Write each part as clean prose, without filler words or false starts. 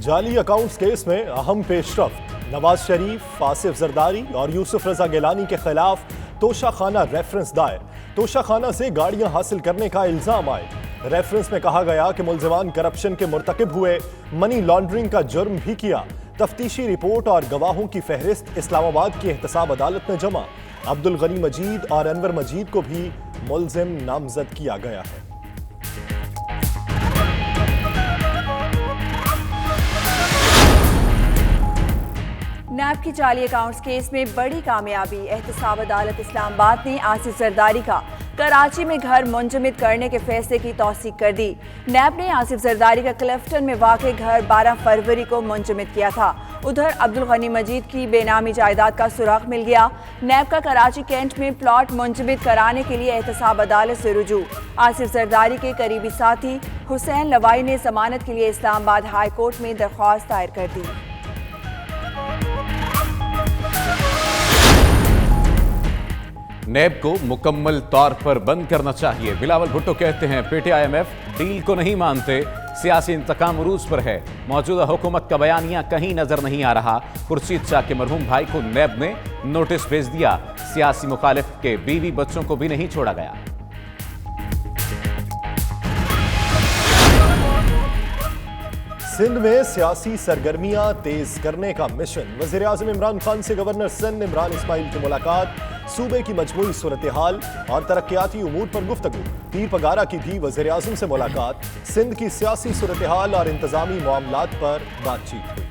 जाली accounts case में अहम पेशरफ्त। नवाज शरीफ, आसिफ जरदारी और यूसुफ रजा गिलानी के खिलाफ तोशाखाना रेफरेंस दायर। तोशाखाना से गाड़ियां हासिल करने का इल्जाम आए। रेफरेंस में कहा गया कि मुल्जिमान करप्शन के मुर्तकिब हुए, मनी लॉन्ड्रिंग का जुर्म भी किया। तफ्तीशी रिपोर्ट और गवाहों की फहरिस्त इस्लामाबाद की एहतसाब अदालत में जमा। अब्दुल गनी मजीद और अनवर मजीद को भी मुल्जिम नामजद किया गया है। नैब की जाली अकाउंट्स केस में बड़ी कामयाबी। एहतसाब अदालत इस्लामाबाद ने आसिफ जरदारी का कराची में घर मुंजमद करने के फैसले की तौसीक कर दी। नैब ने आसिफ जरदारी का क्लिफ्टन में वाक़े घर 12 फरवरी को मुंजमद किया था। उधर अब्दुल गनी मजीद की बेनामी जायदाद का सुराग मिल गया। नैब का कराची कैंट में प्लॉट मुंजमद कराने के लिए एहतसाब अदालत से रुजू। आसिफ जरदारी के करीबी साथी हुसैन लवाई ने जमानत के लिए इस्लामाबाद हाई कोर्ट में दरख्वास्त दायर कर दी। नैब को मुकम्मल तौर पर बंद करना चाहिए। बिलावल भुट्टो कहते हैं PTIMF डील को नहीं मानते, सियासी इंतकाम उरूज पर है। मौजूदा हुकूमत का बयानिया कहीं नजर नहीं आ रहा। खुर्शीद शाह के मरहूम भाई को नैब ने नोटिस भेज दिया। सियासी मुखालिफ के बीवी बच्चों को भी नहीं छोड़ा गया। सिंध में सियासी सरगर्मियां तेज करने का मिशन। वज़ीर आज़म इमरान खान से गवर्नर सिंध इमरान इस्माइल की मुलाकात। सूबे की मजमूई सूरत हाल और तरक्याती उमूर पर गुफ्तगू। पीर पगारा की भी वज़ीर आज़म से मुलाकात। सिंध की सियासी सूरत हाल और इंतजामी मामलात पर बातचीत हुई।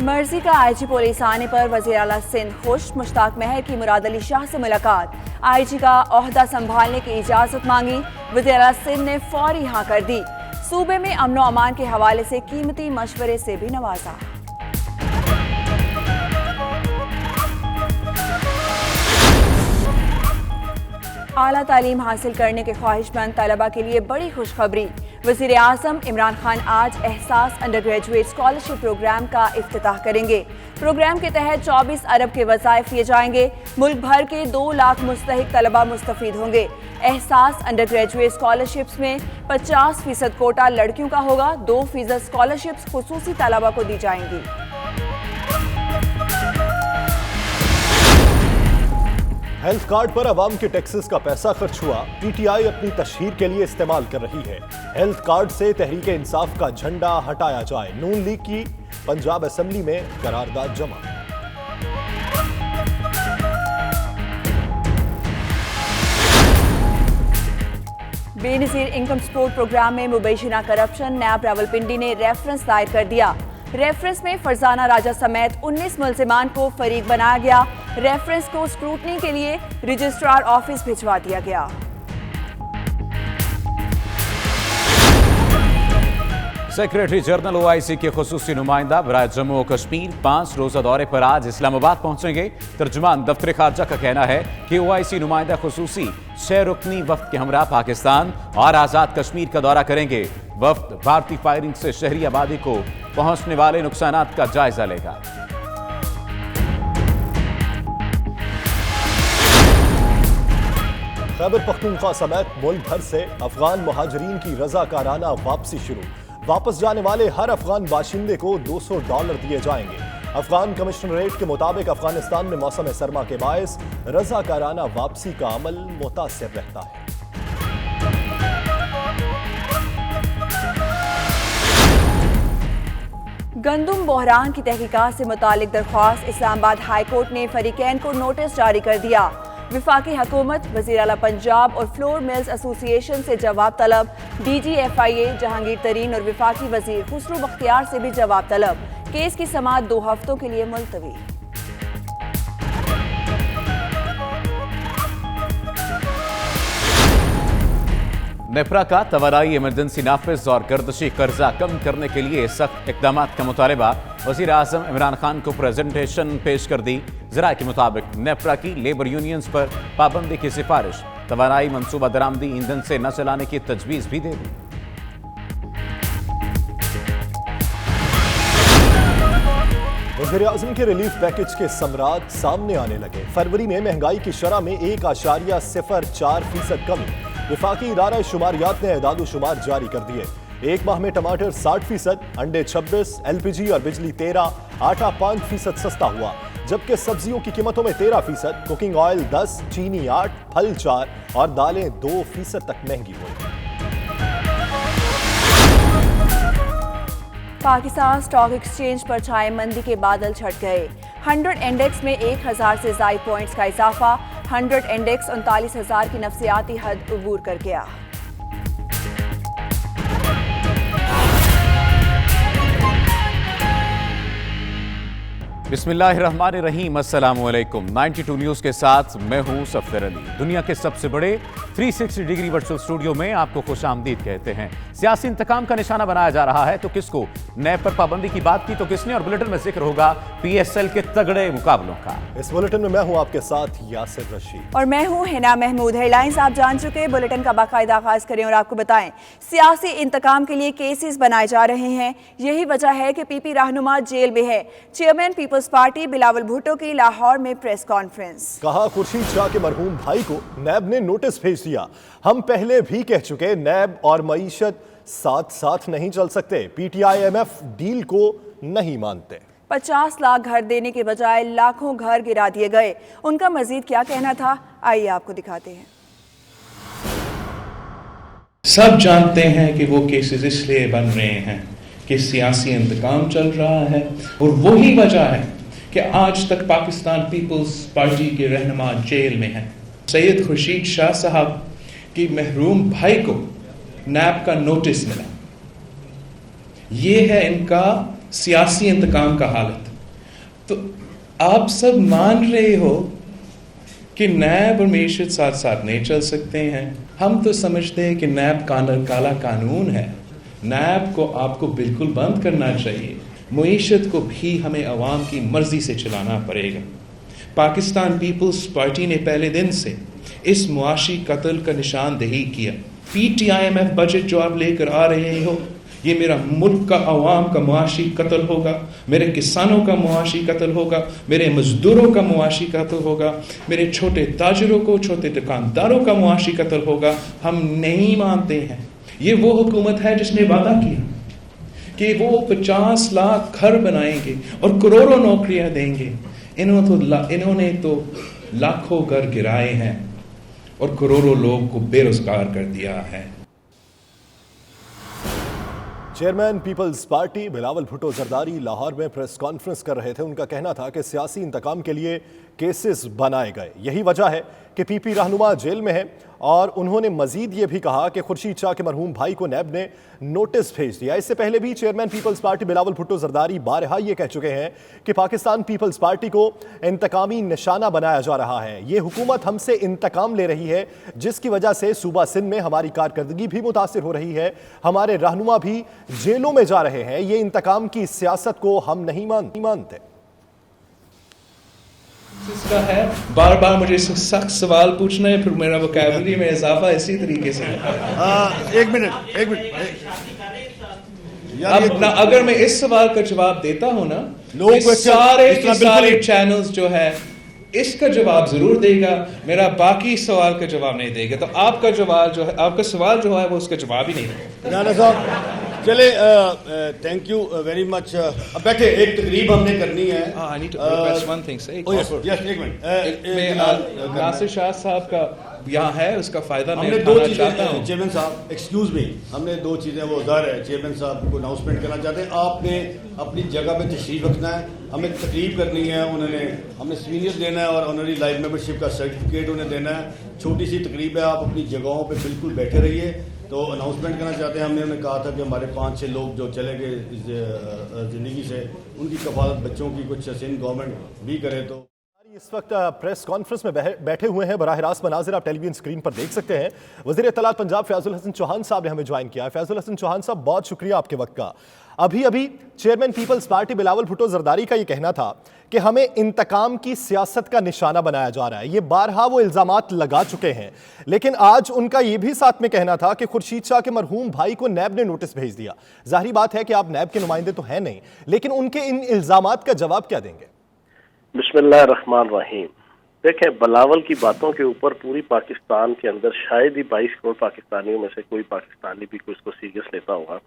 मर्जी का IG पुलिस आने पर वज़ीर आला सिंध खुश। मुश्ताक महर की मुराद अली शाह से मुलाकात। IG का ओहदा संभालने की इजाजत मांगी। वज़ीर आला सिंध ने फौरी हाँ कर दी। सूबे में अमन और अमान के हवाले से कीमती मशवरे से भी नवाजा। आला तालीम हासिल करने के ख्वाहिशमंद तलबा के लिए बड़ी खुशखबरी। वज़ीर आज़म इमरान खान आज एहसास अंडर ग्रेजुएट स्कॉलरशिप प्रोग्राम का इफ्तिताह करेंगे। प्रोग्राम के तहत 24 अरब के वज़ाइफ दिए जाएंगे। मुल्क भर के 2 लाख मुस्तहिक तलबा मुस्तफीद होंगे। एहसास अंडर ग्रेजुएट स्कॉलरशिप्स में 50% कोटा लड़कियों का होगा। 2% स्कॉलरशिप्स खुसूसी तलबा को दी जाएंगी। हेल्थ कार्ड पर अवाम के टैक्सेस का पैसा खर्च हुआ। PTI अपनी तशहीर के लिए इस्तेमाल कर रही है। हेल्थ कार्ड से तहरीक इंसाफ का झंडा हटाया जाए। नून लीग की पंजाब असेंबली में करारदाद जमा। बेनज़ीर इनकम सपोर्ट प्रोग्राम में मुबैशिना करप्शन। नैब रावलपिंडी ने रेफरेंस दायर कर दिया। रेफरेंस में फरजाना राजा समेत 19 मुल्जिमान को फरीक बनाया गया। रेफरेंस को स्क्रूटनी के लिए रजिस्ट्रार ऑफिस भिजवा दिया गया। सेक्रेटरी जनरल OIC के खुसूसी नुमाइंदा बराए जम्मू और कश्मीर 5 रोजा दौरे पर आज इस्लामाबाद पहुंचेंगे। तर्जुमान दफ्तर खारजा का कहना है कि OIC नुमाइंदा खुसूसी 6 रुकनी वफ्द के हमरा पाकिस्तान और आज़ाद कश्मीर का दौरा करेंगे। वफ्द भारतीय फायरिंग से शहरी आबादी को पहुंचने वाले नुकसानात का जायजा लेगा। खैबर पख्तूनख्वा समेत मुल्क भर से अफगान मुहाजिरीन की रजाकाराना वापसी शुरू। वापस जाने वाले हर अफगान बाशिंदे को $200 दिए जाएंगे। अफगान कमिश्नरेट के मुताबिक अफगानिस्तान में मौसम सरमा के बायस रजाकाराना वापसी का अमल मुतासिर रहता है। गंदुम बहरान की तहकीकात से मुतालिक दरख्वास्त। इस्लामाबाद हाई कोर्ट ने फरीकैन को नोटिस जारी कर दिया। विफाकी हुकूमत, वज़ीर आला पंजाब और फ्लोर मिल्स एसोसिएशन से जवाब तलब। DG FIA जहांगीर तरीन और विफाकी वज़ीर खुसरो बख्तियार से भी जवाब तलब। केस की समाअत 2 हफ्तों के लिए मुलतवी। नेपरा का तवानाई इमरजेंसी नाफिज और गर्दशी कर्जा कम करने के लिए सख्त इकदाम का मुतालबा। वज़ीर आज़म इमरान खान को प्रेजेंटेशन पेश कर दी। ज़रा के मुताबिक नेपरा की लेबर यूनियंस पर पाबंदी की सिफारिश। तवानाई मनसूबा दरामदी ईंधन से न चलाने की तजवीज़ भी दे दी। वज़ीर-ए-आज़म के रिलीफ पैकेज के समरात सामने आने लगे। फरवरी में महंगाई की शरह में 1.04% कमी। वफाकी इदारा शुमारियात ने एदाद शुमार जारी कर दिए। एक माह में टमाटर 60%, अंडे 26%, LPG और बिजली 13%, आटा 5% सस्ता हुआ, जबकि सब्जियों की कीमतों में 13%, कुकिंग ऑयल 10%, चीनी 8%, फल 4% और दालें 2% तक महंगी हुई। पाकिस्तान स्टॉक एक्सचेंज पर छाए मंदी के बादल छट गए। 100 इंडेक्स में 1000 से ज़ायद पॉइंट्स का इजाफा। 100 इंडेक्स 39,000 की नफसियाती हद अबूर कर गया। बिस्मिल्लाहिर्रहमानिर्रहीम, अस्सलाम वालेकुम। 92 न्यूज़ के साथ मैं हूं सफदर अली। दुनिया के सबसे बड़े 360 डिग्री वर्चुअल स्टूडियो में आपको खुशामदीद कहते हैं। सियासी इंतकाम का निशाना बनाया जा रहा है तो किसको? नैब पर पाबंदी की बात की तो किसने? और बुलेटिन में जिक्र होगा PSL के तगड़े मुकाबलों का। इस बुलेटिन में मैं हूं आपके साथ यासिर रशीद और मैं हूं हिना महमूद। हेडलाइंस आप जान चुके। बुलेटिन का बाकायदा आगाज करें और आपको बताएं, सियासी इंतकाम के लिए केसेस बनाए जा रहे हैं। यही वजह है कि PP रहनुमा जेल में है। Chairman people's party Bilawal Bhutto की लाहौर में प्रेस कॉन्फ्रेंस। कहा, खुर्शीद शाह के मरहूम भाई को नैब ने नोटिस भेज दिया। हम पहले भी कह चुके, नैब और मईशत साथ साथ नहीं चल सकते। PTI-MF डील को नहीं मानते। 50 लाख घर देने के बजाय लाखों घर गिरा दिए गए। उनका मजीद क्या कहना था, आइए आपको दिखाते हैं। सब जानते हैं कि वो केसेस इसलिए बन रहे हैं कि सियासी इंतकाम चल रहा है, और वही वजह है कि आज तक पाकिस्तान पीपल्स पार्टी के रहनुमा जेल में हैं। सैयद खुर्शीद शाह साहब की महरूम भाई को नैब का नोटिस मिला। ये है इनका सियासी इंतकाम का हालत। तो आप सब मान रहे हो कि नैब और मईशत साथ साथ नहीं चल सकते हैं। हम तो समझते हैं कि नैब काला कानून है। नैब को आपको बिल्कुल बंद करना चाहिए। मईशत को भी हमें अवाम की मर्जी से चलाना पड़ेगा। पाकिस्तान पीपल्स पार्टी ने पहले दिन से इस मुआशी कत्ल का निशानदेही किया। PTI-MF बजट जो आप लेकर आ रहे हो, ये मेरा मुल्क का अवाम का मुआशी कत्ल होगा, मेरे किसानों का मुआशी कत्ल होगा, मेरे मजदूरों का मुआशी कत्ल होगा, मेरे छोटे ताजरों को, छोटे दुकानदारों का मुआशी कत्ल होगा। हम नहीं मानते हैं। ये वो हुकूमत है जिसने वादा किया कि वो 50 लाख घर बनाएंगे और करोड़ों नौकरियां देंगे। इन्होंने तो लाखों घर गिराए हैं और करोड़ों लोग को बेरोजगार कर दिया है। Chairman people's party Bilawal Bhutto Zardari Lahore में प्रेस कॉन्फ्रेंस कर रहे थे। उनका कहना था कि सियासी इंतकाम के लिए केसेस बनाए गए। यही वजह है कि PP रहनुमा जेल में है। और उन्होंने मजीद ये भी कहा कि खुर्शीद शाह के मरहूम भाई को नैब ने नोटिस भेज दिया। इससे पहले भी chairman people's party Bilawal Bhutto Zardari बारहा ये कह चुके हैं कि पाकिस्तान पीपल्स पार्टी को इंतकामी निशाना बनाया जा रहा है। ये हुकूमत हमसे इंतकाम ले रही है, जिसकी वजह से सूबा सिंध में हमारी कारकर्दगी भी मुतासिर हो रही है। हमारे रहनुमा भी जेलों में जा रहे हैं। ये इंतकाम की सियासत को हम नहीं मानते। इसका है बार बार मुझे सख्त सवाल पूछना है, फिर मेरा वोकैबुलरी में इजाफा इसी तरीके से। एक मिनट अब ना, अगर मैं इस सवाल का जवाब देता हूं ना, लोग सारे चैनल्स जो है इसका जवाब जरूर देगा, मेरा बाकी सवाल का जवाब नहीं देगा। तो आपका जवाब जो है, आपका सवाल जो है वो उसका जवाब ही नहीं देगा। राणा साहब चले, थैंक यू वेरी मच। अब बैठे, एक तकरीब हमने करनी है। I need to request one thing, sir। एक मिनट, नासिर शाह साहब का यहाँ है, उसका फायदा मैं हमने दो उठाना चाहता हूँ। चीजें, चेयरमैन साहब एक्सक्यूज मी, हमने दो चीजें, वो उधर है, चेयरमैन साहब को अनाउंसमेंट करना चाहते हैं। आपने अपनी जगह पे तशरीफ रखना है, हमें तकरीब करनी है। हमने सीनियर देना है और ऑनरी लाइव मेंबरशिप का सर्टिफिकेट उन्हें देना है। छोटी सी तकरीब है, आप अपनी जगहों पे बिल्कुल बैठे रहिए। तो अनाउंसमेंट करना चाहते हैं। हमने कहा था कि हमारे 5-6 लोग जो चले गए इस ज़िंदगी से, उनकी कफालत बच्चों की कुछ सिंध गवर्नमेंट भी करे। तो इस वक्त प्रेस कॉन्फ्रेंस में बैठे हुए हैं। बराह रास्त मनाजिर आप टेलीविजन स्क्रीन पर देख सकते हैं। वज़ीर इत्तलात पंजाब फैजुल हसन चौहान साहब ने हमें ज्वाइन किया है। फैजुल हसन चौहान साहब, बहुत शुक्रिया आपके वक्त का। ابھی ابھی chairman people's party Bilawal Bhutto Zardari کا یہ کہنا تھا کہ ہمیں انتقام کی سیاست کا نشانہ بنایا جا رہا ہے. یہ بارہا وہ الزامات لگا چکے ہیں, لیکن آج ان کا یہ بھی ساتھ میں کہنا تھا کہ خورشید شاہ کے مرحوم بھائی کو نیب نے نوٹس بھیج دیا. ظاہری بات ہے کہ آپ نیب کے نمائندے تو ہیں نہیں, لیکن ان کے ان الزامات کا جواب کیا دیں گے؟ بسم اللہ الرحمن الرحیم. دیکھیں, بلاول کی باتوں کے اوپر پوری پاکستان کے اندر شاید ہی 22 کروڑ پاکستانیوں میں سے کوئی پاکستانی بھی کوئی اس کو سیریس لیتا ہوگا,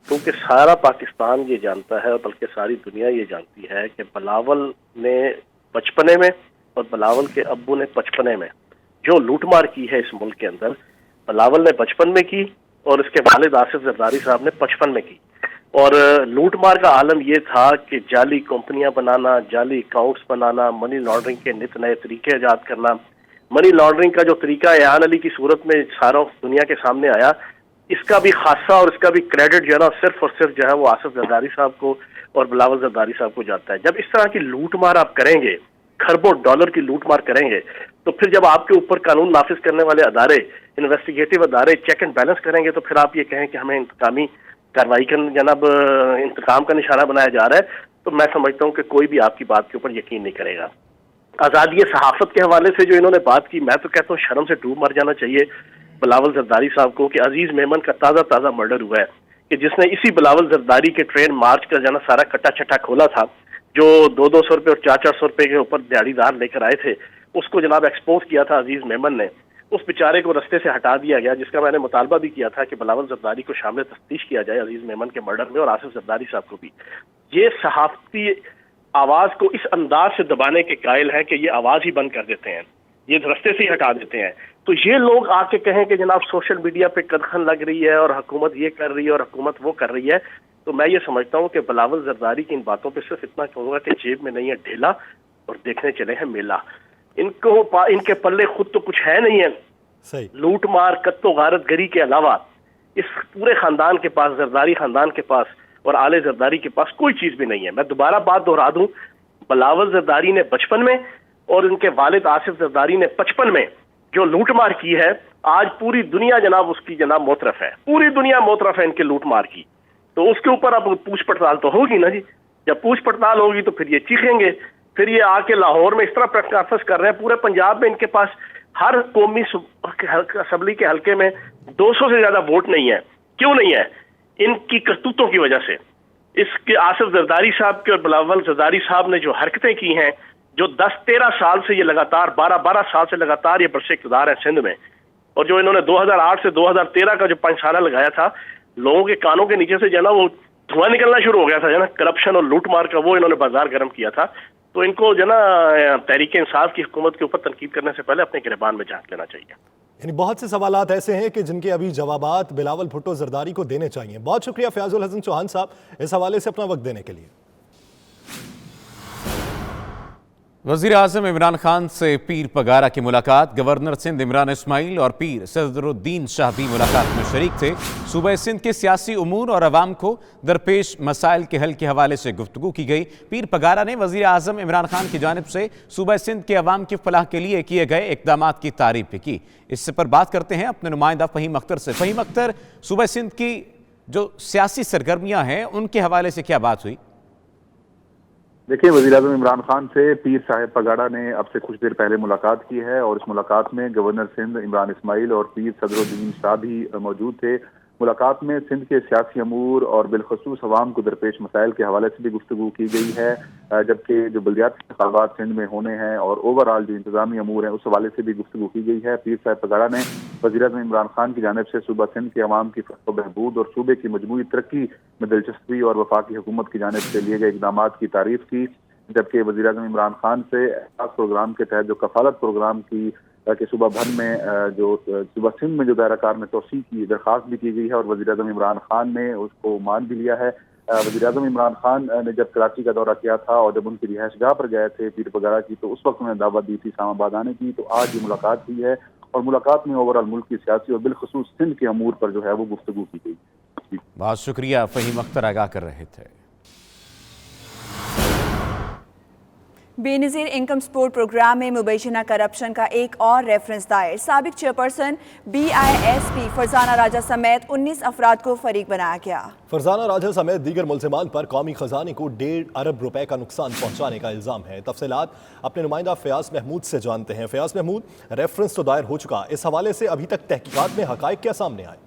کیونکہ سارا پاکستان یہ جانتا ہے اور بلکہ ساری دنیا یہ جانتی ہے کہ بلاول نے بچپنے میں اور بلاول کے ابو نے بچپنے میں جو لوٹ مار کی ہے اس ملک کے اندر, بلاول نے بچپن میں کی اور اس کے والد آصف زرداری صاحب نے 55 میں کی. اور لوٹ مار کا عالم یہ تھا کہ جعلی کمپنیاں بنانا, جعلی اکاؤنٹس بنانا, منی لانڈرنگ کے نت نئے طریقے ایجاد کرنا. منی لانڈرنگ کا جو طریقہ ایان علی کی صورت میں سارا دنیا کے سامنے آیا, اس کا بھی خاصہ اور اس کا بھی کریڈٹ جو ہے نا صرف اور صرف جو ہے وہ آصف زرداری صاحب کو اور بلاول زرداری صاحب کو جاتا ہے. جب اس طرح کی لوٹ مار آپ کریں گے, کھربوں ڈالر کی لوٹ مار کریں گے, تو پھر جب آپ کے اوپر قانون نافذ کرنے والے ادارے, انویسٹیگیٹو ادارے چیک اینڈ بیلنس کریں گے, تو پھر آپ یہ کہیں کہ ہمیں انتقامی کارروائی کا جناب انتقام کا نشانہ بنایا جا رہا ہے, تو میں سمجھتا ہوں کہ کوئی بھی آپ کی بات کے اوپر یقین نہیں کرے گا. آزادی صحافت کے حوالے سے جو انہوں نے بات کی, میں تو کہتا ہوں شرم سے ڈوب مر جانا چاہیے بلاول زرداری صاحب کو کہ عزیز میمن کا تازہ مرڈر ہوا ہے, کہ جس نے اسی بلاول زرداری کے ٹرین مارچ کا جو ہے نا سارا کٹا چھٹا کھولا تھا, جو 200 روپے اور 400 روپے کے اوپر دیہڑی دار لے کر آئے تھے, اس کو جناب ایکسپوز کیا تھا عزیز میمن نے. اس بیچارے کو رستے سے ہٹا دیا گیا, جس کا میں نے مطالبہ بھی کیا تھا کہ بلاول زرداری کو شامل تفتیش کیا جائے عزیز میمن کے مرڈر میں, اور آصف زرداری صاحب کو بھی. یہ صحافتی آواز کو اس انداز سے دبانے کے قائل ہیں کہ یہ آواز ہی بند کر دیتے ہیں, یہ رستے سے ہی ہٹا دیتے ہیں. تو یہ لوگ آ کے کہیں کہ جناب سوشل میڈیا پہ قدغن لگ رہی ہے اور حکومت یہ کر رہی ہے اور حکومت وہ کر رہی ہے, تو میں یہ سمجھتا ہوں کہ بلاول زرداری کی ان باتوں پہ صرف اتنا کہوں گا کہ جیب میں نہیں ہے ڈھیلا اور دیکھنے چلے ہیں میلہ. ان کے پلے خود تو کچھ ہے نہیں ہے. لوٹ مار قتل و غارت گری کے علاوہ اس پورے خاندان کے پاس, زرداری خاندان کے پاس اور آل زرداری کے پاس کوئی چیز بھی نہیں ہے. میں دوبارہ بات دہرا دوں, بلاول زرداری نے بچپن میں اور ان کے والد آصف زرداری نے 55 میں جو لوٹ مار کی ہے, آج پوری دنیا جناب اس کی جناب موترف ہے, پوری دنیا موترف ہے ان کے لوٹ مار کی. تو اس کے اوپر اب پوچھ پڑتال تو ہوگی نا جی. جب پوچھ پڑتال ہوگی تو پھر یہ چیخیں گے, پھر یہ آ کے لاہور میں اس طرح پریس کانفرنس کر رہے ہیں. پورے پنجاب میں ان کے پاس ہر قومی اسمبلی کے حلقے میں 200 سے زیادہ ووٹ نہیں ہے. کیوں نہیں ہے؟ ان کی کرتوتوں کی وجہ سے. اس کے آصف زرداری صاحب کے اور بلاول زرداری صاحب نے جو حرکتیں کی ہیں, جو 10-13 سال سے یہ لگاتار 12 سال سے لگاتار یہ برسے اقتدار ہے سندھ میں, اور جو انہوں نے 2008 سے 2013 کا جو 5 سالہ لگایا تھا, لوگوں کے کانوں کے نیچے سے جو ہے نا وہ دھواں نکلنا شروع ہو گیا تھا, جو ہے نا کرپشن اور لوٹ مار کا, وہ انہوں نے بازار گرم کیا تھا. تو ان کو جو ہے نا تحریک انصاف کی حکومت کے اوپر تنقید کرنے سے پہلے اپنے گریبان میں جھانک لینا چاہیے. یعنی بہت سے سوالات ایسے ہیں کہ جن کے ابھی جوابات بلاول بھٹو زرداری کو دینے چاہیے. بہت شکریہ فیاض الحسن چوہان صاحب اس حوالے سے اپنا وقت دینے کے لیے. وزیر اعظم عمران خان سے پیر پگارا کی ملاقات. گورنر سندھ عمران اسماعیل اور پیر صدر الدین شاہ بھی ملاقات میں شریک تھے. صوبہ سندھ کے سیاسی امور اور عوام کو درپیش مسائل کے حل کے حوالے سے گفتگو کی گئی. پیر پگارا نے وزیر اعظم عمران خان کی جانب سے صوبہ سندھ کے عوام کی فلاح کے لیے کیے گئے اقدامات کی تعریف بھی کی. اس پر بات کرتے ہیں اپنے نمائندہ فہیم اختر سے. فہیم اختر, صوبہ سندھ کی جو سیاسی سرگرمیاں ہیں ان کے حوالے سے کیا بات ہوئی؟ دیکھیں, وزیر اعظم عمران خان سے پیر صاحب پگاڑا نے اب سے کچھ دیر پہلے ملاقات کی ہے, اور اس ملاقات میں گورنر سندھ عمران اسماعیل اور پیر صدر الدین شاہ بھی موجود تھے. ملاقات میں سندھ کے سیاسی امور اور بالخصوص عوام کو درپیش مسائل کے حوالے سے بھی گفتگو کی گئی ہے, جبکہ جو بلدیاتی انتخابات سندھ میں ہونے ہیں اور اوور آل جو انتظامی امور ہیں اس حوالے سے بھی گفتگو کی گئی ہے. پیر صاحب پگاڑا نے وزیر اعظم عمران خان کی جانب سے صوبہ سندھ کے عوام کی فلاح و بہبود اور صوبے کی مجموعی ترقی میں دلچسپی اور وفاقی حکومت کی جانب سے لیے گئے اقدامات کی تعریف کی, جبکہ وزیر اعظم عمران خان سے خاص پروگرام کے تحت جو کفالت پروگرام کی کہ صوبہ بھر میں جو صوبہ سندھ میں جو دائرہ کار میں توسیع کی درخواست بھی کی گئی ہے, اور وزیر اعظم عمران خان نے اس کو مان بھی لیا ہے. وزیر اعظم عمران خان نے جب کراچی کا دورہ کیا تھا اور جب ان کی رہائش گاہ پر گئے تھے پیر پگاڑا کی, تو اس وقت انہوں نے دعوت دی تھی اسلام آباد آنے کی. تو آج یہ ملاقات ہوئی ہے اور ملاقات میں اوور آل ملک کی سیاسی اور بالخصوص سندھ کے امور پر جو ہے وہ گفتگو کی گئی. بہت شکریہ, فہیم اختر آگاہ کر رہے تھے. बेनज़ीर इनकम सपोर्ट प्रोग्राम में मुबैना करप्शन का एक और रेफरेंस दायर। साबिक चेयरपर्सन BISP फरजाना राजा समेत 19 अफराद को फरीक बनाया गया। फरजाना राजा समेत दीगर मुल्ज़िमान पर कौमी खजाने को 1.5 अरब रुपए का नुकसान पहुंचाने का इल्ज़ाम है। तफसीलात अपने नुमाइंदा फयाज महमूद से जानते हैं। फयाज महमूद, रेफरेंस तो दायर हो चुका, इस हवाले से अभी तक तहकीकात में हक़ाइक़ क्या सामने आए?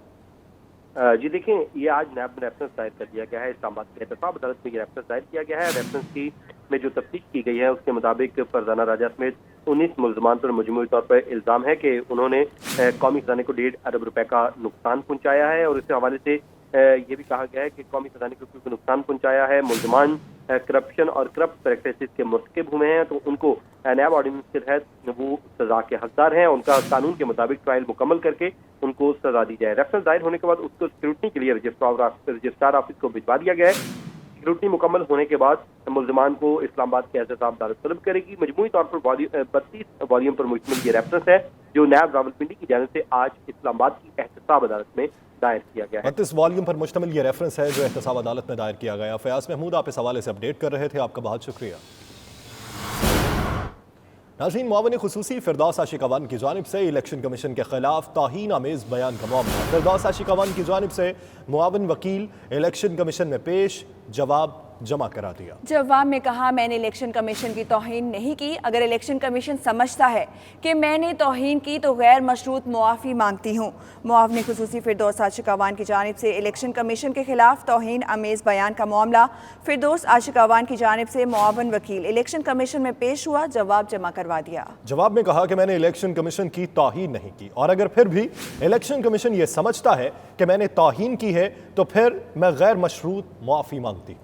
जी देखें, ये आज नैब में रेफरेंस दायर कर दिया गया है। इस्लामाबाद की एहतसाब अदालत में ये रेफरेंस दायर किया गया है। रेफरेंस की में जो तफ्तीश की गई है उसके मुताबिक फरजाना राजा समेत 19 मुल्ज़िमान पर मजमूई तौर पर इल्ज़ाम है कि उन्होंने कौमी खजाने को 1.5 अरब रुपए का नुकसान पहुँचाया है। और इस हवाले से ये भी कहा गया है कि कौमी खजाने को क्योंकि नुकसान पहुँचाया है, मुल्ज़िमान करप्शन और करप्ट प्रैक्टिसेस के मुर्तकिब हुए हैं, तो उनको नैब ऑर्डिनेंस के तहत वो सजा के हकदार हैं। उनका कानून के मुताबिक ट्रायल मुकम्मल करके उनको सजा दी जाए। रेफरेंस दायर होने के बाद उसको स्क्रूटनी के लिए रजिस्ट्रार ऑफिस को भिजवा दिया गया है। स्क्रूटनी मुकम्मल होने के बाद मुल्ज़िमान को इस्लामाबाद की एहतसाब अदालत तलब करेगी। मजमूई तौर पर 32 वॉल्यूम पर मुश्तमिल ये रेफरेंस है जो नैब रावलपिंडी की जानिब से आज इस्लामाबाद की एहतसाब अदालत में दायर किया गया है। 32 वॉल्यूम पर मुश्तमिल ये रेफरेंस है जो एहतसाब अदालत में दायर किया गया। फयाज महमूद, आप इस हवाले से अपडेट कर रहे थे, आपका बहुत शुक्रिया। नाज़रीन, मुआविन खुसूसी फिरदौस आशिकावान की जानिब से इलेक्शन कमीशन के खिलाफ तौहीन आमेज़ बयान का मामला। फिरदौस आशिकावान की जानिब से मुआविन वकील इलेक्शन कमीशन में पेश, जवाब जमा करा दिया। जवाब में कहा, मैंने इलेक्शन कमीशन की तौहीन नहीं की। अगर इलेक्शन कमीशन समझता है कि मैंने तौहीन की तो गैर मशरूत मुआफ़ी मांगती हूँ। मुआविन खुसूसी फिरदौस आशिकावान की जानिब से इलेक्शन कमीशन के खिलाफ तौहीन आमेज़ बयान का मामला। फिरदौस आशिकावान की जानिब से मुआविन वकील इलेक्शन कमीशन में पेश हुआ, जवाब जमा करवा दिया। जवाब में कहा कि मैंने इलेक्शन कमीशन की तौहीन नहीं की और अगर फिर भी इलेक्शन कमीशन ये समझता है कि मैंने तौहीन की है तो फिर मैं गैर मशरूत मुआफ़ी मांगती हूँ।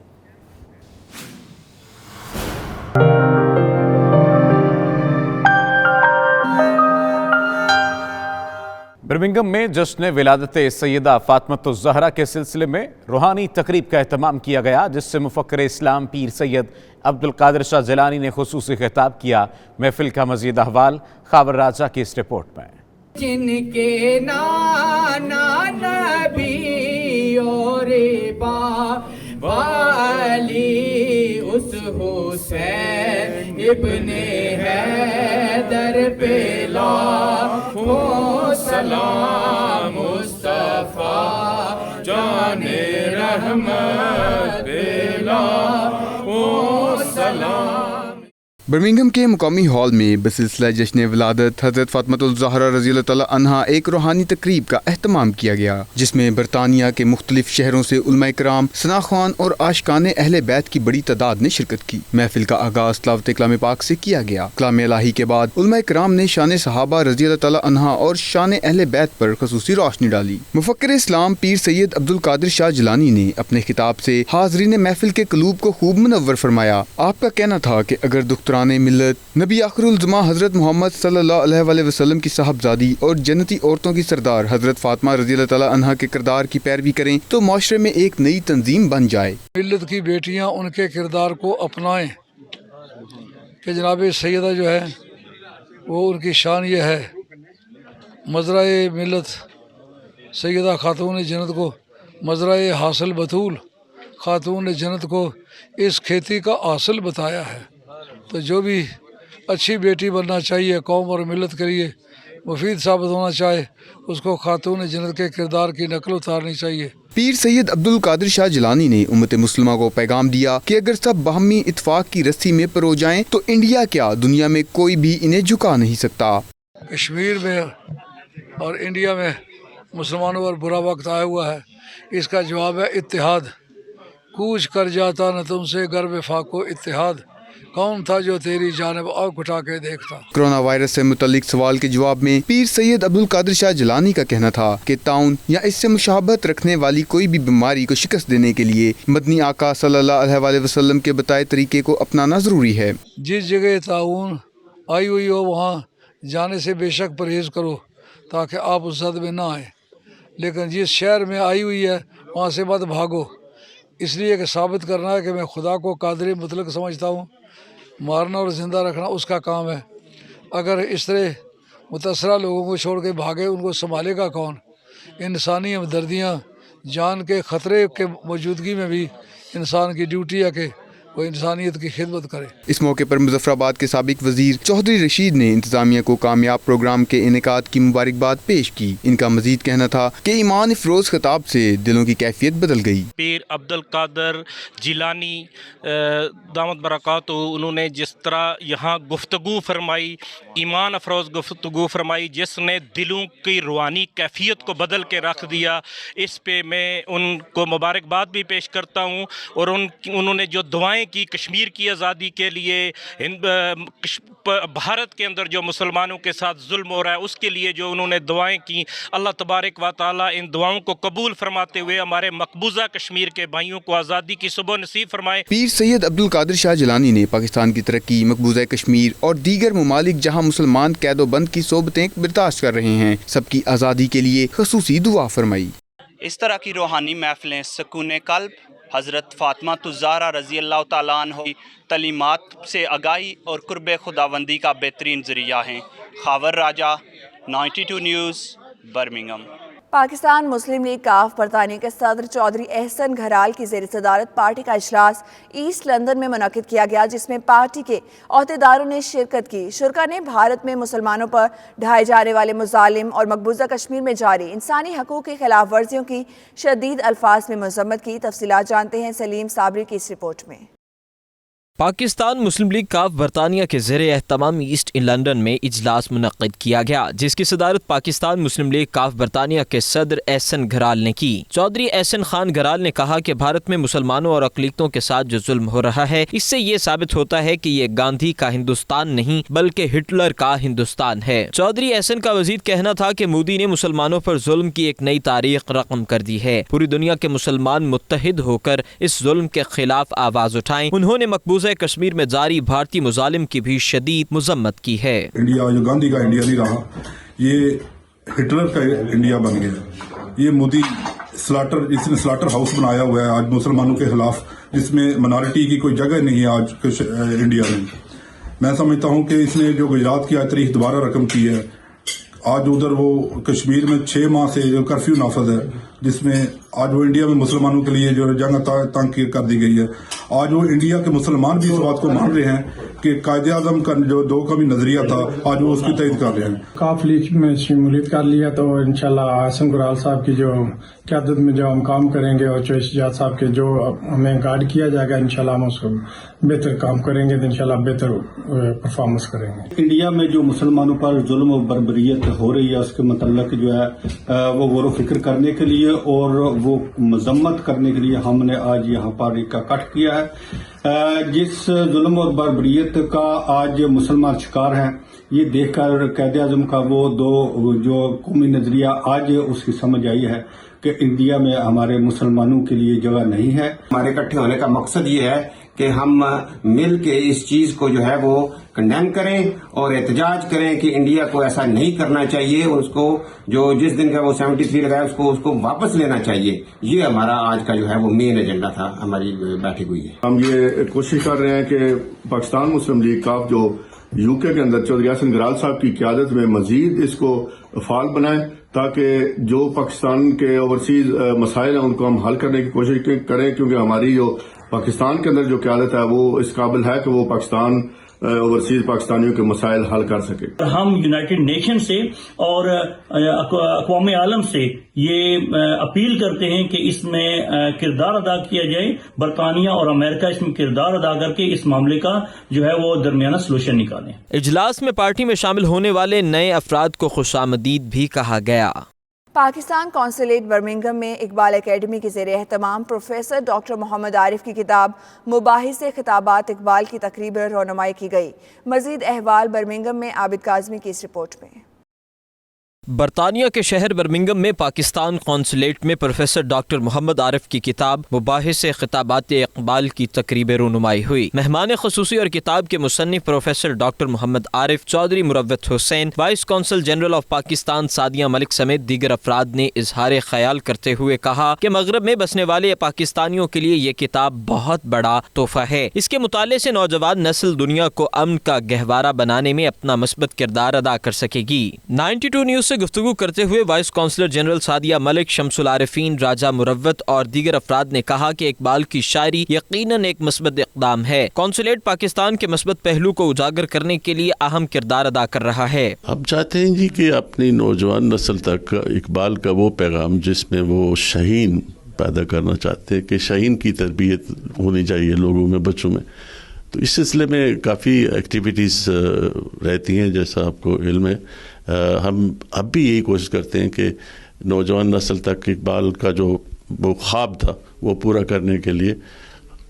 बर्मिंघम में जश्न विलादत सैयदा फातिमा ज़हरा के सिलसिले में रूहानी तकरीब का एहतमाम किया गया, जिससे मुफक्किर इस्लाम पीर सैयद अब्दुल कादिर शाह जिलानी ने खुसूसी खिताब किया। महफिल का मजीद अहवाल खाबर राजा की इस रिपोर्ट में। जिनके नाना नबी और वाली उस हुसैन इब्ने हैदर पे लाखों सलाम, मुस्तफा जाने रहमत पे लाखों सलाम। बर्मिंघम के मुकामी हॉल में बसिलसिला जश्न विलादत हज़रत फातिमा ज़हरा रज़ियल्लाहु तआला अन्हा एक रूहानी तकरीब का एहतमाम किया गया, जिसमें बरतानिया के मुख्तलिफ शहरों से उलमा इकराम, सनाख्वान और आशिकाने अहले बैत की बड़ी तादाद ने शिरकत की। महफिल का आगाज़ तिलावत कलाम पाक से किया गया। कलाम इलाही के बाद उलमा इकराम ने शान सहाबा रज़ियल्लाहु तआला अन्हा और शान अहले बैत पर ख़ुसूसी रोशनी डाली। मुफक्किर इस्लाम पीर सैयद अब्दुल कादिर शाह जिलानी ने अपने खिताब से हाज़रीन महफिल के क़ुलूब को खूब मुनव्वर फरमाया। आपका कहना था कि अगर दुख्तरान मिल्लत नबी आखिरुल ज़मा हज़रत मोहम्मद सल्लल्लाहु अलैहि वसल्लम की साहबजादी और जन्नती औरतों की सरदार हज़रत फातिमा रज़ियल्लाहु तआला अन्हा के किरदार की पैरवी करें तो माशरे में एक नई तंजीम बन जाए। मिल्लत की बेटियां उनके किरदार को अपनाएं कि जनाब सैयदा जो है वो उनकी शान ये है, मज़रा-ए मिल्लत सैयदा खातून जन्नत को, मज़रा-ए हासिल बतूल खातून जन्नत को इस खेती का हासिल बताया है। तो जो भी अच्छी बेटी बनना चाहिए, कौम और मिल्लत के लिए मुफीद साबित होना चाहे, उसको खातून जन्नत के किरदार की नकल उतारनी चाहिए। पीर सैयद अब्दुल कादिर शाह जिलानी ने उम्मत मुस्लिमा को पैगाम दिया कि अगर सब बाहमी इत्तेफाक की रस्सी में परो जाएं तो इंडिया क्या दुनिया में कोई भी इन्हें झुका नहीं सकता। कश्मीर में और इंडिया में मुसलमानों पर बुरा वक्त आया हुआ है, इसका जवाब है इत्तेहाद। कूच कर जाता न तुमसे गर्व फाको इत्तेहाद, कौन था जो तेरी जानिब आँख उठा के देखता। कोरोना वायरस से मुतल्लिक सवाल के जवाब में पीर सैयद अब्दुल कादिर शाह जिलानी का कहना था कि ताउन या इससे मुशाबहत रखने वाली कोई भी बीमारी को शिकस्त देने के लिए मदनी आका सल्लल्लाहु अलैहि वसल्लम के बताए तरीके को अपनाना जरूरी है। जिस जगह ताउन आई हुई हो वहाँ जाने से बेशक परहेज करो ताकि आप उस जद में ना आए, लेकिन जिस शहर में आई हुई है वहाँ से मत भागो, इसलिए कि साबित करना है कि मैं खुदा को कादिर मुतलक समझता हूँ। मारना और ज़िंदा रखना उसका काम है। अगर इस तरह मुतसरा लोगों को छोड़ के भागे, उनको संभालेगा कौन। इंसानी हमदर्दियाँ जान के ख़तरे के मौजूदगी में भी इंसान की ड्यूटी है कि वो इंसानियत की खिदमत करे। इस मौके पर मुजफ्फराबाद के साबिक वजीर चौधरी रशीद ने इंतजामिया को कामयाब प्रोग्राम के इनेकाद की मुबारकबाद पेश की। इनका मजीद कहना था कि ईमान अफरोज खिताब से दिलों की कैफियत बदल गई। पीर अब्दुल कादर जिलानी दामत बरकात, उन्होंने जिस तरह यहाँ गुफ्तगू फरमाई, ईमान अफरोज गुफ्तगू फरमाई, जिसने दिलों की रूहानी कैफियत को बदल के रख दिया, इस पे मैं उनको मुबारकबाद भी पेश करता हूँ। और उन्होंने जो दुआएं की कश्मीर की आज़ादी के लिए, भारत के अंदर जो मुसलमानों के साथ जुल्म हो रहा है उसके लिए जो उन्होंने दुआएं की, अल्लाह तबारक व तआला इन दुआओं को कबूल फरमाते हुए हमारे मकबूजा कश्मीर के भाइयों को आज़ादी की सुबह नसीब फरमाए। पीर सैयद अब्दुल कादिर शाह जिलानी ने पाकिस्तान की तरक्की, मकबूजा कश्मीर और दीगर ममालिक जहाँ मुसलमान कैदोबंद की सोबतें बर्दाश्त कर रहे हैं, सबकी आज़ादी के लिए खसूसी दुआ फरमाई। इस तरह की रूहानी महफिलें सुकून कल्ब, हज़रत फ़ातिमा ज़हरा रज़ी अल्लाह तआला अन्हा की तलीमात से आगाही और कुर्ब खुदाबंदी का बेहतरीन ज़रिया हैं। खावर राजा, 92 न्यूज़, बर्मिंघम। पाकिस्तान मुस्लिम लीग काफ बरतानिया के सदर चौधरी एहसन घराल की ज़ेर सदारत पार्टी का इजलास ईस्ट लंदन में मुनक़िद किया गया, जिसमें पार्टी के अहदेदारों ने शिरकत की। शुरका ने भारत में मुसलमानों पर ढाए जाने वाले मुजालिम और मकबूजा कश्मीर में जारी इंसानी हकूक़ की खिलाफ वर्जियों की शदीद अल्फाज में मज़म्मत की। तफसीलात जानते हैं सलीम साबरी की इस रिपोर्ट में। पाकिस्तान मुस्लिम लीग काफ बरतानिया के ज़ेर एहतमाम ईस्ट लंदन में इजलास मुनक़्क़िद किया गया, जिसकी सदारत पाकिस्तान मुस्लिम लीग काफ बरतानिया के सदर एहसन घराल ने की। चौधरी एहसन खान घराल ने कहा कि भारत में मुसलमानों और अक़लियतों के साथ जो जुल्म हो रहा है, इससे ये साबित होता है कि ये गांधी का हिंदुस्तान नहीं बल्कि हिटलर का हिंदुस्तान है। चौधरी एहसन का मज़ीद कहना था कि मोदी ने मुसलमानों पर जुल्म की एक नई तारीख रकम कर दी है। पूरी दुनिया के मुसलमान मुत्तहिद होकर इस जुल्म के खिलाफ आवाज़ उठाएं। उन्होंने मकबूजा कश्मीर में जारी भारतीय मुजालिम की भी शदीद मजम्मत की है। इंडिया जो गांधी का इंडिया नहीं रहा, ये हिटलर का इंडिया बन गया। ये मोदी इसने स्लाटर हाउस बनाया हुआ है आज मुसलमानों के खिलाफ, जिसमें मिनॉरिटी की कोई जगह नहीं है आज इंडिया में। मैं समझता हूं कि इसने जो गुजरात की आज तारीख दोबारा रकम की है, आज उधर वो कश्मीर में 6 माह से जो कर्फ्यू नाफज है, जिसमें आज वो इंडिया में मुसलमानों के लिए जो जंग तंग कर दी गई है, आज वो इंडिया के मुसलमान भी इस बात को मान रहे हैं कि कायदे आज़म का जो 2 का भी नजरिया था, आज वो उसकी तइद कर रहे हैं। काफ लीग में शमूलियत कर लिया तो इंशाल्लाह एहसन घराल साहब की जो क़यादत में जो हम काम करेंगे और चौधरी साहब के जो हमें गाइड किया जाएगा, इंशाल्लाह हम उसको बेहतर काम करेंगे तो इंशाल्लाह बेहतर परफॉर्मेंस करेंगे। इंडिया में जो मुसलमानों पर जुल्म और बर्बरियत हो रही है, उसके मतलब जो है वो गौर फिक्र करने के लिए और वो मजम्मत करने के लिए हमने आज यहाँ पर इकट्ठ किया है। जिस जुल्म और बर्बरियत का आज मुसलमान शिकार हैं, ये देखकर कायदे आज़म का वो 2 जो कौमी नजरिया आज उसकी समझ आई है कि इंडिया में हमारे मुसलमानों के लिए जगह नहीं है। हमारे इकट्ठे होने का मकसद ये है कि हम मिल के इस चीज को जो है वो कंडेम करें और एहतजाज करें कि इंडिया को ऐसा नहीं करना चाहिए। उसको जो जिस दिन का वो 73 लगाया उसको वापस लेना चाहिए। ये हमारा आज का जो है वो मेन एजेंडा था, हमारी बैठक हुई है। हम ये कोशिश कर रहे हैं कि पाकिस्तान मुस्लिम लीग काफ जो यूके के अंदर चौधरी एहसन घराल साहब की क़यादत में मजीद इसको फाल बनाए, ताकि जो पाकिस्तान के ओवरसीज मसाइल हैं उनको हम हल करने की कोशिश करें, क्योंकि हमारी जो पाकिस्तान के अंदर जो क़यादत है वो इस काबिल है कि वो पाकिस्तान ओवरसीज पाकिस्तानियों के मसाइल हल कर सके। हम यूनाइटेड नेशन से और अक़वाम आलम से ये अपील करते हैं कि इसमें किरदार अदा किया जाए। बरतानिया और अमेरिका इसमें किरदार अदा करके इस मामले का जो है वो दरमियाना सलूशन निकालें। इजलास में पार्टी में शामिल होने वाले नए अफराद को खुशामदीद भी कहा गया। पाकिस्तान कौंसलेट बर्मिंघम में इकबाल एकेडमी के ज़ेर एहतमाम प्रोफेसर डॉक्टर मोहम्मद आरिफ की किताब मुबाहिसे खिताबात इकबाल की तकरीब रौनमाई की गई। मज़ीद अहवाल बर्मिंघम में आबिद काज़मी की इस रिपोर्ट में। बरतानिया के शहर बर्मिंघम में पाकिस्तान कौंसलेट में प्रोफेसर डॉक्टर मोहम्मद आरिफ की किताब मुबाहिसे खिताबात इकबाल की तकरीब रौनुमाई हुई। मेहमान ख़ुसूसी और किताब के मुसन्निफ professor doctor Mohammad Arif, Chaudhry Murawwat Hussain, vice consul general of Pakistan Sadia Malik समेत दीगर अफराद ने इजहार ख्याल करते हुए कहा कि मगरब में बसने वाले पाकिस्तानियों के लिए ये किताब बहुत बड़ा तोहफा है। इसके मुताले से नौजवान नस्ल दुनिया को अमन का गहवारा बनाने में अपना मुस्बत किरदार अदा कर सकेगी। 92 न्यूज़ से गुफ्तगू करते हुए vice consular general Sadia Malik, Shamsul Arifeen, Raja Murawwat और दीगर अफराद ने कहा कि इकबाल की शायरी यकीनन एक मस्बत इक़दाम है। कौंसुलेट पाकिस्तान के मस्बत पहलू को उजागर करने के लिए अहम किरदार अदा कर रहा है। हम चाहते हैं जी कि अपनी नौजवान नस्ल तक इकबाल का वो पैगाम जिसमें वो शाहीन पैदा करना चाहते हैं कि शाहीन की तरबियत होनी चाहिए लोगों में, बच्चों में। तो इस सिलसिले में काफ़ी एक्टिविटीज़ रहती हैं, जैसा आपको इल्म है। हम अब भी यही कोशिश करते हैं कि नौजवान नस्ल तक इकबाल का जो वो ख्वाब था वो पूरा करने के लिए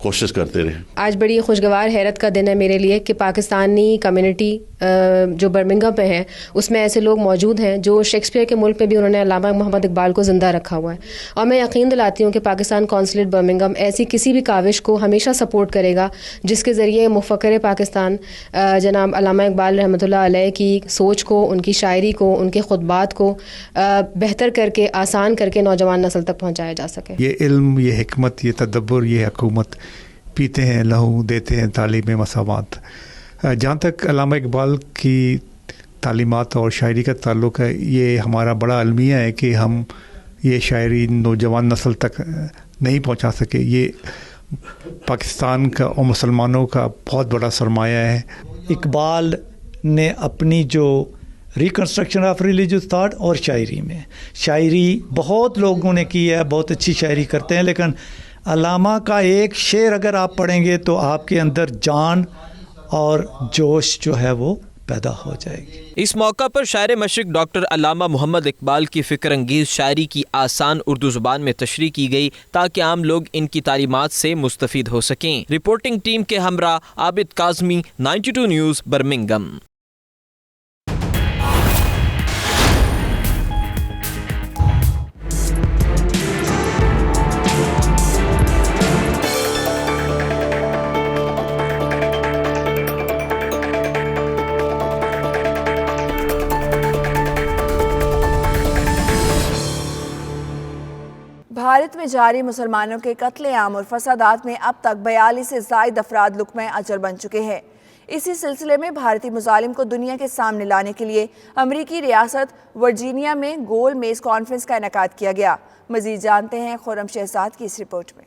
कोशिश करते रहे। आज बड़ी खुशगवार हैरत का दिन है मेरे लिए कि पाकिस्तानी कम्युनिटी जो बर्मिंघम पे है उसमें ऐसे लोग मौजूद हैं जो शेक्सपियर के मुल्क में भी उन्होंने अल्लामा मोहम्मद इकबाल को ज़िंदा रखा हुआ है। और मैं यकीन दिलाती हूँ कि पाकिस्तान कौंसलेट बर्मिंघम ऐसी किसी भी काविश को हमेशा सपोर्ट करेगा जिसके ज़रिए मुफ़क्किर पाकिस्तान जनाब अल्लामा इकबाल रहमतुल्लाह अलैह की सोच को, उनकी शायरी को, उनके खुतबात को बेहतर करके, आसान करके नौजवान नस्ल तक पहुँचाया जा सके। ये इल्म, ये हिकमत, ये तदब्बर, ये हुकूमत, पीते हैं लहू, देते हैं तालीम मसावत। जहाँ तक अल्लामा इकबाल की तालीमात और शायरी का ताल्लुक़ है, ये हमारा बड़ा अलमिया है कि हम ये शायरी नौजवान नस्ल तक नहीं पहुँचा सके। ये पाकिस्तान का और मुसलमानों का बहुत बड़ा सरमाया है। इकबाल ने अपनी जो रिकन्स्ट्रक्शन ऑफ रिलीजियस थॉट और शायरी बहुत लोगों ने की है, बहुत अच्छी शायरी करते हैं, लेकिन अल्लामा का एक शेर अगर आप पढ़ेंगे तो आपके अंदर जान और जोश जो है वो पैदा हो जाएगी। इस मौका पर शायर मशरिक डॉक्टर अल्लामा मोहम्मद इकबाल की फ़िक्र अंगीज़ शायरी की आसान उर्दू ज़ुबान में तशरीह की गई ताकि आम लोग इनकी तालीमात से मुस्तफ़ीद हो सकें। रिपोर्टिंग टीम के हमरा आबिद काज़मी, 92 न्यूज़, बर्मिंघम। भारत में जारी मुसलमानों के कत्लेआम और फसादात में अब तक 42 से ज़ायद अफराद लुक़्मा अजर बन चुके हैं। इसी सिलसिले में भारतीय मुजालिम को दुनिया के सामने लाने के लिए अमरीकी रियासत वर्जीनिया में गोल मेज़ कॉन्फ्रेंस का इनेकाद किया गया। मज़ीद जानते हैं खुर्रम शहजाद की इस रिपोर्ट में।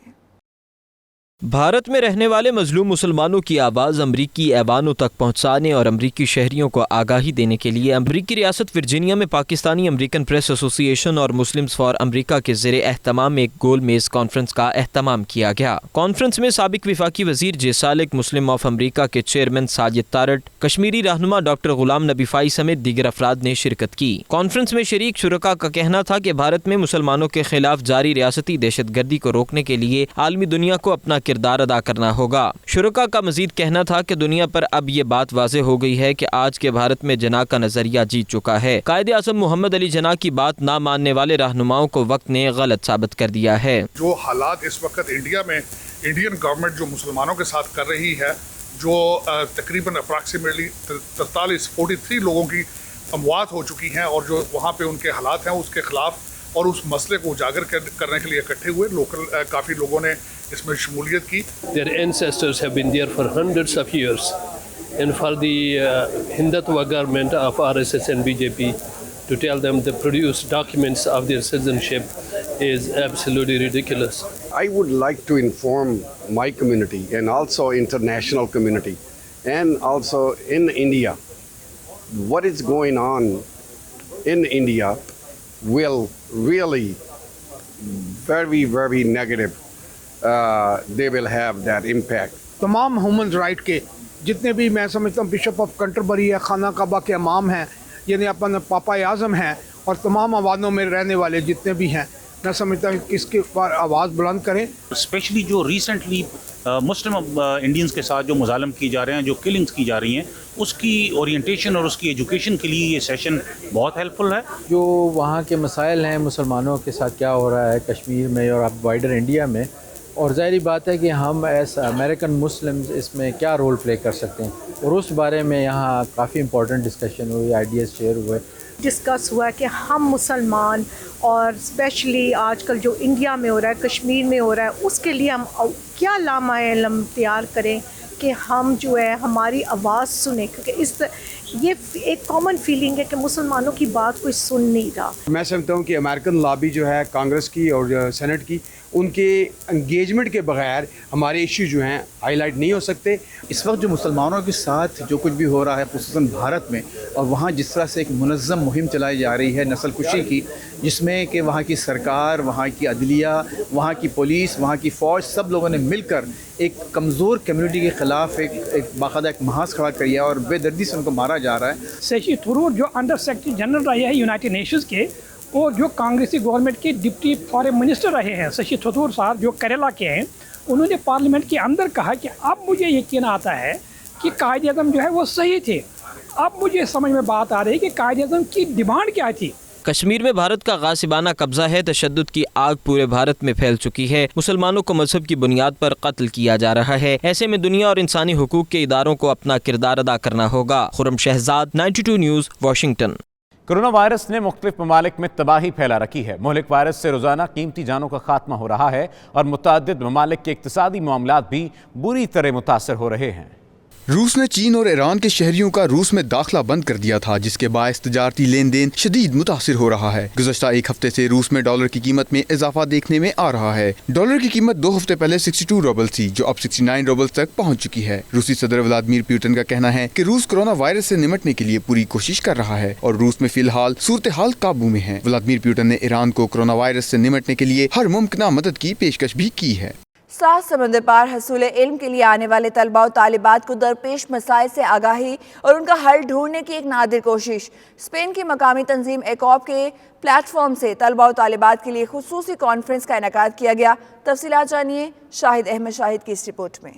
भारत में रहने वाले मजलूम मुसलमानों की आवाज़ अमरीकी ऐवानों तक पहुँचाने और अमरीकी शहरियों को आगाही देने के लिए अमरीकी रियासत वर्जीनिया में पाकिस्तानी अमरीकन प्रेस एसोसिएशन और मुस्लिम्स फॉर अमरीका के ज़ेरे एहतमाम एक गोल मेज़ कॉन्फ्रेंस का एहतमाम किया गया। कॉन्फ्रेंस में साबिक विफाकी वज़ीर जे सालिक, मुस्लिम ऑफ अमरीका के चेयरमैन साजिद तारट, कश्मीरी रहनुमा डॉक्टर गुलाम नबी फ़ाई समेत दीगर अफराद ने शिरकत की। कॉन्फ्रेंस में शरीक शुरका का कहना था कि भारत में मुसलमानों के खिलाफ जारी रियासती दहशतगर्दी को रोकने के लिए आलमी दुनिया को अपना किरदार अदा करना होगा। शुरका का मजीद कहना था कि दुनिया पर अब ये बात वाज़ेह हो गई है कि आज के भारत में जना का नजरिया जीत चुका है। कायदे आज़म मोहम्मद अली जना की बात ना मानने वाले रहनुमाओं को वक्त ने गलत साबित कर दिया है। जो हालात इस वक्त इंडिया में इंडियन गवर्नमेंट जो मुसलमानों के साथ कर रही है, जो तकरीबन अप्रॉक्सीमेटली 43 लोगों की अमवात हो चुकी हैं और जो वहाँ पे उनके हालात हैं, उसके खिलाफ और उस मसले को उजागर करने के लिए इकट्ठे हुए काफ़ी लोगों ने इसमें शमूलियत की। Their ancestors have been there for hundreds of years, and for the Hindutva government of RSS and BJP to tell them to produce documents of their citizenship is absolutely ridiculous. I would like to inform my community and also international community and also in India what is going on in India will really very negative. They will have that impact. तमाम human right के जितने भी मैं समझता हूँ bishop of Canterbury है, खाना काबा के इमाम हैं, यानी अपन पापा आज़म हैं और तमाम आबादों में रहने वाले जितने भी हैं, मैं समझता हूँ कि इसके पर आवाज़ बुलंद करें। स्पेशली जो रिसेंटली मुस्लिम इंडियंस के साथ जो मुजालम की जा रहे हैं, जो किलिंग्स की जा रही हैं, उसकी ओरिएंटेशन और उसकी एजुकेशन के लिए ये सेशन बहुत हेल्पफुल है। जो वहाँ के मसाइल हैं, मुसलमानों के साथ क्या हो रहा है कश्मीर में और अब वाइडर इंडिया में, और ज़ाहिरी बात है कि हम एज अमेरिकन मुस्लिम्स इसमें क्या रोल प्ले कर सकते हैं, और उस बारे में यहाँ काफ़ी इंपॉर्टेंट डिस्कशन हुई, आइडियाज़ शेयर हुए। डिस्कस हुआ कि हम मुसलमान और स्पेशली आजकल जो इंडिया में हो रहा है, कश्मीर में हो रहा है, उसके लिए हम क्या लामा इल्म तैयार करें कि हम जो है हमारी आवाज़ सुने, क्योंकि ये एक कॉमन फीलिंग है कि मुसलमानों की बात कोई सुन नहीं रहा। मैं समझता हूँ कि अमेरिकन लॉबी जो है कांग्रेस की और सेनेट की, उनके इंगेजमेंट के बगैर हमारे इश्यू जो हैं हाईलाइट नहीं हो सकते। इस वक्त जो मुसलमानों के साथ जो कुछ भी हो रहा है खुसूसन भारत में, और वहाँ जिस तरह से एक मुनज़्ज़म मुहिम चलाई जा रही है नस्ल कुशी की, जिसमें कि वहाँ की सरकार, वहाँ की अदलिया, वहाँ की पुलिस, वहाँ की फ़ौज, सब लोगों ने मिलकर एक कमज़ोर कम्युनिटी के ख़िलाफ़ एक बाकायदा एक महाज खड़ा किया और बेदर्दी से उनको मारा जा रहा है। शशि थरूर जो अंडर सेक्रेटरी जनरल रहे हैं यूनाइटेड नेशंस के, और जो कांग्रेसी गवर्नमेंट के डिप्टी फॉरेन मिनिस्टर रहे हैं शशि थरूर साहब जो केरला के हैं, उन्होंने पार्लियामेंट के अंदर कहा कि अब मुझे यकीन आता है कि कायदे आज़म जो है वो सही थे। अब मुझे समझ में बात आ रही है कि कायदे आज़म की डिमांड क्या थी। कश्मीर में भारत का गासिबाना कब्जा है। तशद्दुद की आग पूरे भारत में फैल चुकी है। मुसलमानों को मजहब की बुनियाद पर कत्ल किया जा रहा है। ऐसे में दुनिया और इंसानी हुकूक के इदारों को अपना किरदार अदा करना होगा। Khurram Shahzad, 92 news, Washington. Corona virus ने मुख्तलिफ ममालिक में तबाही फैला रखी है। मुल्क वायरस से रोज़ाना कीमती जानों का खात्मा हो रहा है और मुतअद्दिद ममालिक के इक़्तिसादी मामलात भी बुरी तरह मुतासर हो रहे हैं। रूस ने चीन और ईरान के शहरियों का रूस में दाखिला बंद कर दिया था, जिसके बायस तजारती लेन देन शदीद मुतासिर हो रहा है। गुज़श्ता एक हफ्ते से रूस में डॉलर की कीमत में इजाफा देखने में आ रहा है। डॉलर की कीमत 2 हफ्ते पहले 62 रूबल थी, जो अब 69 रूबल तक पहुंच चुकी है। रूसी सदर व्लादिमीर पुतिन का कहना है कि रूस कोरोना वायरस से निपटने के लिए पूरी कोशिश कर रहा है और रूस में फिलहाल सूरत हाल काबू में है। व्लादिमीर पुतिन ने ईरान को कोरोना वायरस से निपटने के लिए हर मुमकिन मदद की पेशकश भी की है। सात समंदर पार हसूल इल्म के लिए आने वाले तलबा और तालिबात को दरपेश मसाइल से आगाही और उनका हल ढूंढने की एक नादिर कोशिश। स्पेन की मकामी तंजीम एकॉप के प्लेटफॉर्म से तलबा और तालिबात के लिए खुसूसी कॉन्फ्रेंस का इनेकाद किया गया। तफसीलात जानिए शाहिद अहमद शाहिद की इस रिपोर्ट में।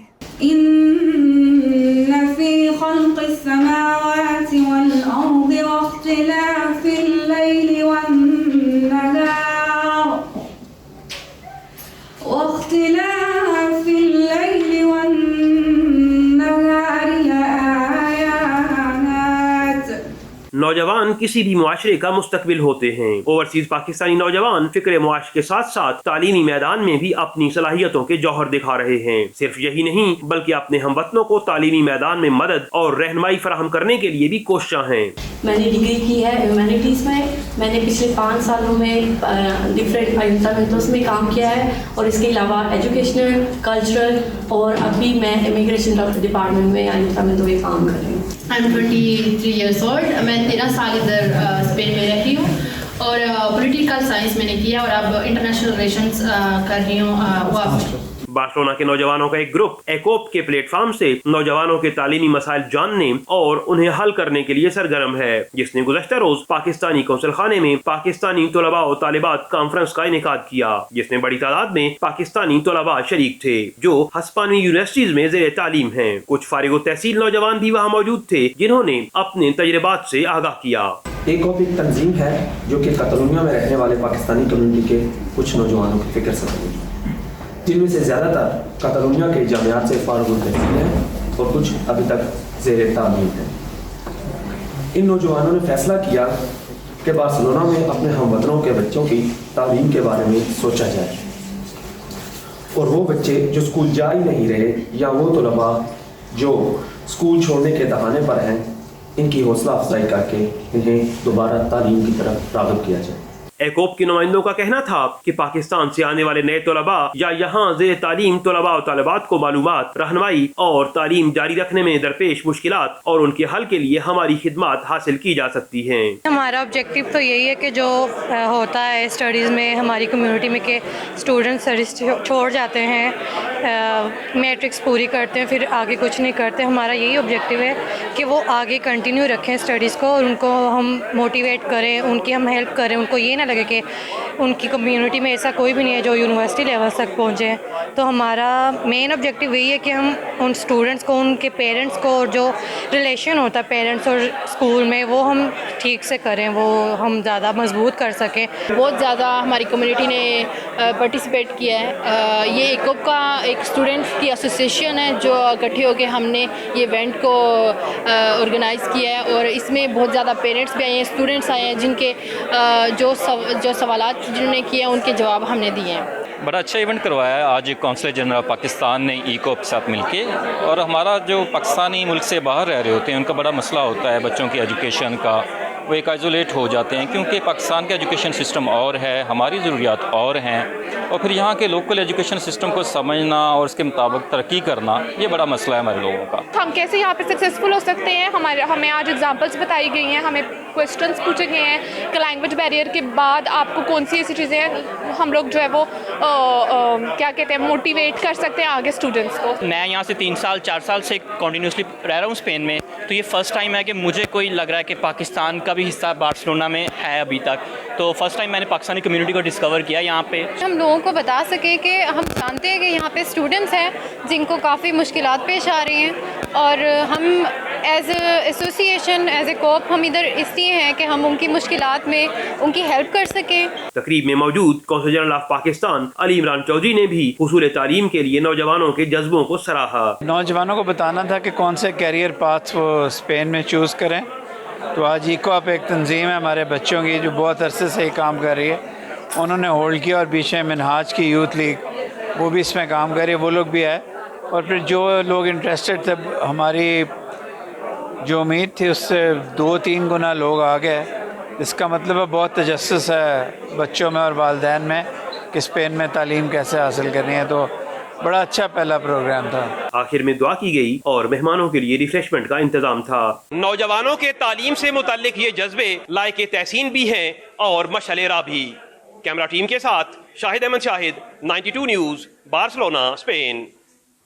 नौजवान किसी भी मुआशरे का मुस्तकबिल होते हैं। ओवरसीज पाकिस्तानी नौजवान फिक्र मुआश के साथ साथ तालीमी मैदान में भी अपनी सलाहियतों के जौहर दिखा रहे हैं। सिर्फ यही नहीं बल्कि अपने हमवतनों को तालीमी मैदान में मदद और रहनुमाई फराहम करने के लिए भी कोशिशां हैं। मैंने डिग्री की है ह्यूमैनिटीज़ में। मैंने पिछले 5 सालों में डिफरेंट आयुक्तामेंटों में काम किया है और इसके अलावा एजुकेशनल, कल्चरल और अभी मैं इमिग्रेशन डिपार्टमेंट में आयुक्तामेंटों में काम कर रही हूँ। I'm 23 years old. मैं 13 साल इधर स्पेन में रहती हूँ और पॉलिटिकल साइंस मैंने किया और अब इंटरनेशनल रिलेशंस कर रही हूँ। बार्सिलोना के नौजवानों का एक ग्रुप एकोप के प्लेटफॉर्म से नौजवानों के तालीमी मसाइल जानने और उन्हें हल करने के लिए सरगर्म है, जिसने गुज़श्ता रोज पाकिस्तानी कौंसल खाने में पाकिस्तानी तलबा और तालिबात कॉन्फ्रेंस का इनेकाद किया, जिसमें बड़ी तादाद में पाकिस्तानी तलबा शरीक थे जो हस्पानी यूनिवर्सिटीज में ज़ेरे तालीम हैं। कुछ फारिग तहसील नौजवान भी वहाँ मौजूद थे जिन्होंने अपने तजर्बात से आगाह किया। एकोप एक तंजीम है जो कि कतलोनिया में रहने वाले पाकिस्तानी कम्युनिटी के कुछ नौजवानों की फिक्र से बनी, जिनमें से ज़्यादातर कतलोनिया के जामियात से फारुग तहसील हैं और कुछ अभी तक ज़ेरे तालीम हैं। इन नौजवानों ने फैसला किया कि बार्सिलोना में अपने हमवतनों के बच्चों की तालीम के बारे में सोचा जाए और वो बच्चे जो स्कूल जा ही नहीं रहे या वो तलबा जो स्कूल छोड़ने के दहाने पर हैं, इनकी हौसला अफजाई करके इन्हें दोबारा तालीम की तरफ राग़िब किया जाए। एकोप के नुमाइंदों का कहना था कि पाकिस्तान से आने वाले नए तलबा या यहाँ ज़ेरे तालीम तलबा और तालिबात को मालूमात, रहनुमाई और तालीम जारी रखने में दरपेश मुश्किलात और उनके हल के लिए हमारी खिदमत हासिल की जा सकती हैं। हमारा ऑब्जेक्टिव तो यही है कि जो होता है स्टडीज़ में हमारी कम्युनिटी में कि स्टूडेंट स्टडीज़ छोड़ जाते हैं, मैट्रिक्स पूरी करते हैं फिर आगे कुछ नहीं करते। हमारा यही ऑब्जेक्टिव है कि वो आगे कंटिन्यू रखें स्टडीज़ को और उनको हम मोटिवेट करें, उनकी हम हेल्प करें, उनको ये ना लगे कि उनकी कम्युनिटी में ऐसा कोई भी नहीं है जो यूनिवर्सिटी लेवल तक पहुँचे। तो हमारा मेन ऑब्जेक्टिव यही है कि हम उन स्टूडेंट्स को, उनके पेरेंट्स को, और जो रिलेशन होता है पेरेंट्स और स्कूल में, वो हम ठीक से करें, वो हम ज़्यादा मजबूत कर सकें। बहुत ज़्यादा हमारी कम्युनिटी ने पार्टिसिपेट किया है। ये एकोप का एक स्टूडेंट्स की एसोसिएशन है जो इकट्ठे होकर हमने ये इवेंट को ऑर्गेनाइज़ किया है और इसमें बहुत ज़्यादा पेरेंट्स भी आए हैं, स्टूडेंट्स आए हैं जिनके जो सवालात जिन्होंने किए उनके जवाब हमने दिए हैं। बड़ा अच्छा इवेंट करवाया है आज कौंसल जनरल पाकिस्तान ने ECOP के साथ मिलके, और हमारा जो पाकिस्तानी मुल्क से बाहर रह रहे होते हैं उनका बड़ा मसला होता है बच्चों की एजुकेशन का, वो एक आइसोलेट हो जाते हैं क्योंकि पाकिस्तान का एजुकेशन सिस्टम और है, हमारी ज़रूरियात और हैं, और फिर यहाँ के लोकल एजुकेशन सिस्टम को समझना और उसके मुताबिक तरक्की करना ये बड़ा मसला है हमारे लोगों का। हम कैसे यहाँ पे सक्सेसफुल हो सकते हैं, हमें आज एग्जांपल्स बताई गई हैं, हमें क्वेश्चंस पूछे गए हैं कि लैंग्वेज बैरियर के बाद आपको कौन सी ऐसी चीज़ें हैं हम लोग जो है वो क्या कहते हैं मोटिवेट कर सकते हैं आगे स्टूडेंट्स को। मैं यहाँ से 3 साल 4 साल से कंटिन्यूसली रह रहा हूँ स्पेन में, तो ये फ़र्स्ट टाइम है कि मुझे कोई लग रहा है कि पाकिस्तान का भी हिस्सा बार्सिलोना में है अभी तक, तो फर्स्ट टाइम मैंने पाकिस्तानी कम्युनिटी को डिस्कवर किया यहाँ पे। हम लोगों को बता सके कि हम जानते हैं कि यहाँ पे स्टूडेंट्स हैं जिनको काफ़ी मुश्किलात पेश आ रही हैं, और हम एज एसोसिएशन एज ए कोप हम इधर इसलिए हैं कि हम उनकी मुश्किलात में उनकी हेल्प कर सकें। तकरीब में मौजूद council general of Pakistan Ali Imran Chaudhry ने भी हुसूल तालीम के लिए नौजवानों के जज्बों को सराहा। नौजवानों को बताना था कि कौन से कैरियर पाथ्स वो स्पेन में चूज़ करें, तो आज ECOP एक तंजीम है हमारे बच्चों की जो बहुत अरसे से ही काम कर रही है, उन्होंने होल्ड किया, और बीच में मिनहाज की यूथ लीग वो भी इसमें काम कर रही है, वो लोग भी है, और फिर जो लोग इंटरेस्टेड थे हमारी जो उम्मीद थी उससे 2-3 गुना लोग आ गए। इसका मतलब है बहुत तजस्सुस है बच्चों में और वालिदैन में कि स्पेन में तालीम कैसे हासिल करनी है, तो बड़ा अच्छा पहला प्रोग्राम था। आखिर में दुआ की गई और मेहमानों के लिए रिफ्रेशमेंट का इंतजाम था। नौजवानों के तालीम से मुताल्लिक ये जज्बे लायक तहसीन भी हैं और मशअल-ए-राह भी। कैमरा टीम के साथ Shahid Ahmed Shahid, 92 news, Barcelona, Spain.